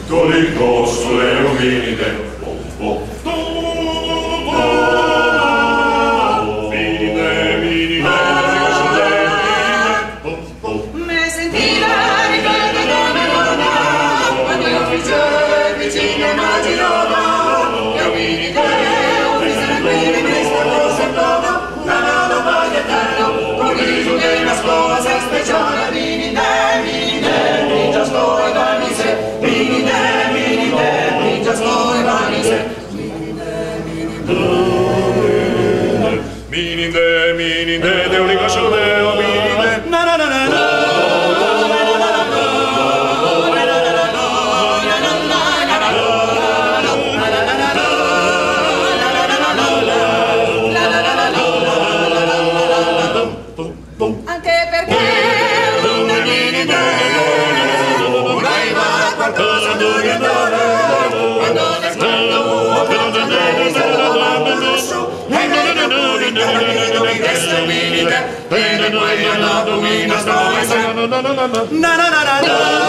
con il costo le ominide. Me sentiva ricordo come l'uomo quando io figlio vicino immaginavo che ominide offrissero qui di Cristo rosso e poco la mano pagliettello con riso di una sposa speciale ominide, ominide, già sto e vanise ominide, ominide, già sto e vanise Minide, minide, de unica scioleo, minide, na na na na na. anche perché una minide voleva qualcosa d'orientale quando nascondo per minide, vede poi alla domina sto e se na na na na